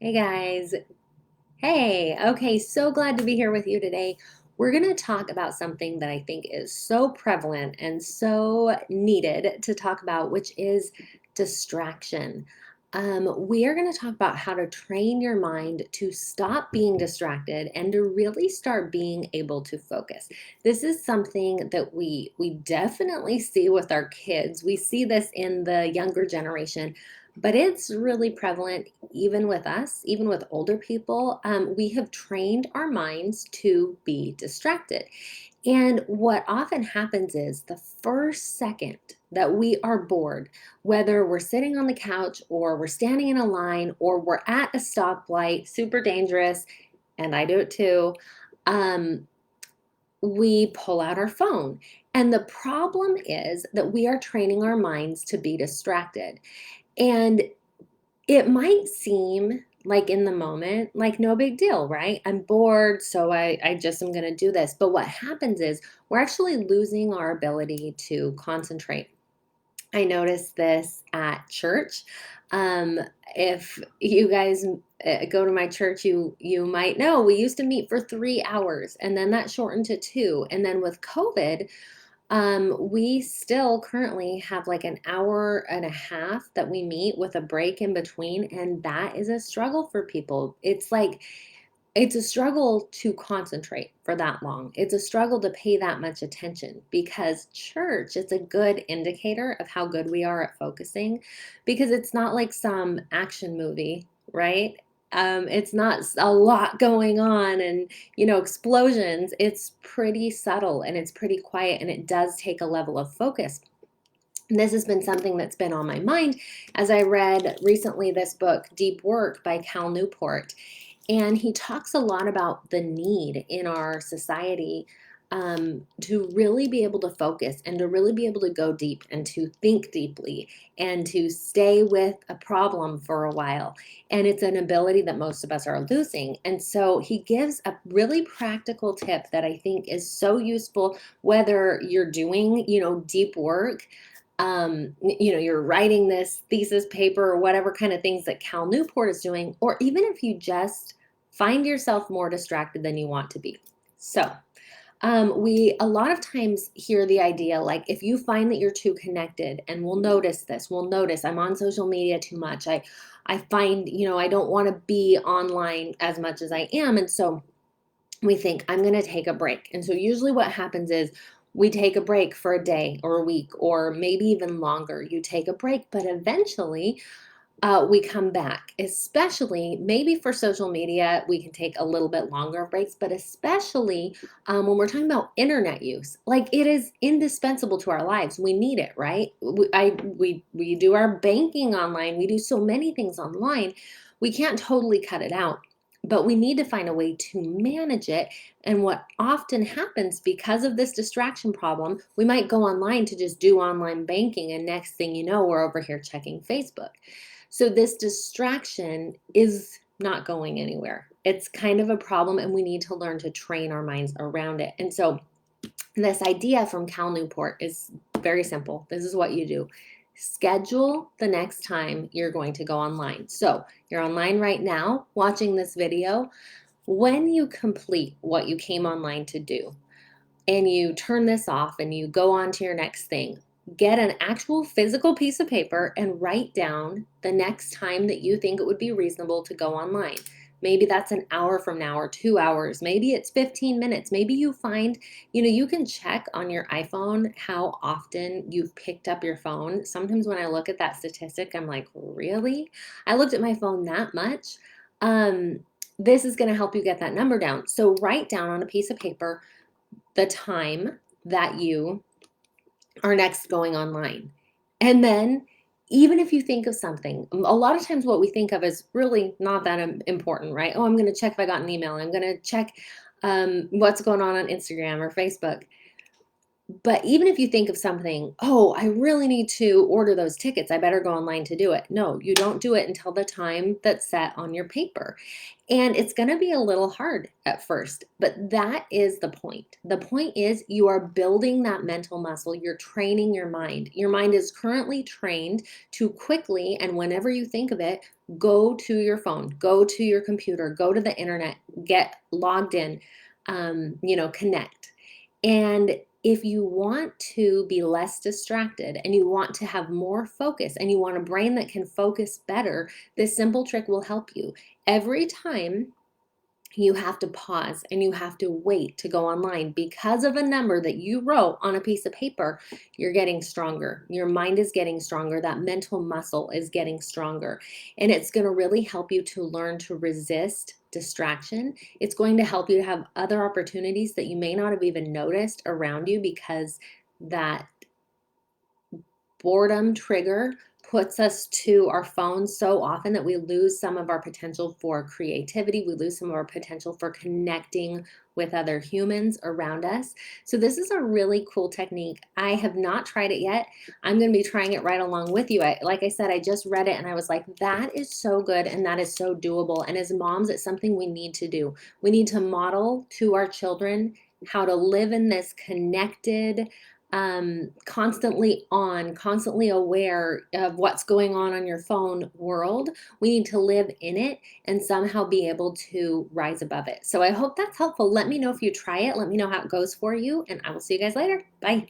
Hey guys. Hey, okay, so glad to be here with you today. We're going to talk about something that I think is so prevalent and so needed to talk about, which is distraction. We are going to talk about how to train your mind to stop being distracted and to really start being able to focus. This is something that we definitely see with our kids. We see this in the younger generation, but it's really prevalent even with us, even with older people. We have trained our minds to be distracted. And what often happens is the first second that we are bored, whether we're sitting on the couch or we're standing in a line or we're at a stoplight, super dangerous, and I do it too, um, we pull out our phone. And the problem is that we are training our minds to be distracted. And it might seem like in the moment, like no big deal, right? I'm bored, so I just am going to do this. But what happens is we're actually losing our ability to concentrate. I noticed this at church. Um, if you guys go to my church, you might know we used to meet for 3 hours, and then that shortened to two. And then with COVID, we still currently have like an hour and a half that we meet with a break in between, and that is a struggle for people. It's a struggle to concentrate for that long. It's a struggle to pay that much attention because church is a good indicator of how good we are at focusing because it's not like some action movie, right? It's not a lot going on and, explosions. It's pretty subtle and it's pretty quiet and it does take a level of focus. And this has been something that's been on my mind as I read recently this book, Deep Work by Cal Newport. And he talks a lot about the need in our society to really be able to focus and to really be able to go deep and to think deeply and to stay with a problem for a while. And it's an ability that most of us are losing. And so he gives a really practical tip that I think is so useful, whether you're doing, deep work, you're writing this thesis paper or whatever kind of things that Cal Newport is doing, or even if you just find yourself more distracted than you want to be. So, we a lot of times hear the idea like if you find that you're too connected, and we'll notice I'm on social media too much. I find, I don't want to be online as much as I am. And so we think I'm going to take a break. And so usually what happens is we take a break for a day or a week or maybe even longer. You take a break, but eventually we come back, especially maybe for social media, we can take a little bit longer breaks, but especially when we're talking about internet use, like it is indispensable to our lives. We need it, right? We do our banking online. We do so many things online. We can't totally cut it out, but we need to find a way to manage it. And what often happens because of this distraction problem, we might go online to just do online banking, and next thing you know, we're over here checking Facebook. So this distraction is not going anywhere. It's kind of a problem, and we need to learn to train our minds around it. And so this idea from Cal Newport is very simple. This is what you do. Schedule the next time you're going to go online. So you're online right now watching this video. When you complete what you came online to do, and you turn this off and you go on to your next thing, get an actual physical piece of paper and write down the next time that you think it would be reasonable to go online. Maybe that's an hour from now or 2 hours. Maybe it's 15 minutes. Maybe you find, you can check on your iPhone how often you've picked up your phone. Sometimes when I look at that statistic, I'm like, really? I looked at my phone that much? Um, this is going to help you get that number down. So write down on a piece of paper the time that you are next going online. And then, even if you think of something, a lot of times what we think of is really not that important, right? Oh, I'm going to check if I got an email. I'm going to check what's going on Instagram or Facebook. But even if you think of something, "Oh, I really need to order those tickets. I better go online to do it." No, you don't do it until the time that's set on your paper. And it's gonna be a little hard at first, but that is the point. The point is you are building that mental muscle, you're training your mind. Your mind is currently trained to quickly, and whenever you think of it, go to your phone, go to your computer, go to the internet, get logged in, connect. And if you want to be less distracted and you want to have more focus and you want a brain that can focus better, this simple trick will help you. Every time you have to pause and you have to wait to go online because of a number that you wrote on a piece of paper, you're getting stronger. Your mind is getting stronger. That mental muscle is getting stronger. And it's going to really help you to learn to resist distraction. It's going to help you to have other opportunities that you may not have even noticed around you because that boredom trigger puts us to our phones so often that we lose some of our potential for creativity. We lose some of our potential for connecting with other humans around us. So, this is a really cool technique. I have not tried it yet. I'm going to be trying it right along with you. Like I said, I just read it and I was like, that is so good and that is so doable. And as moms, it's something we need to do. We need to model to our children how to live in this connected, constantly on, constantly aware of what's going on your phone world. We need to live in it and somehow be able to rise above it. So I hope that's helpful. Let me know if you try it. Let me know how it goes for you, and I will see you guys later. Bye.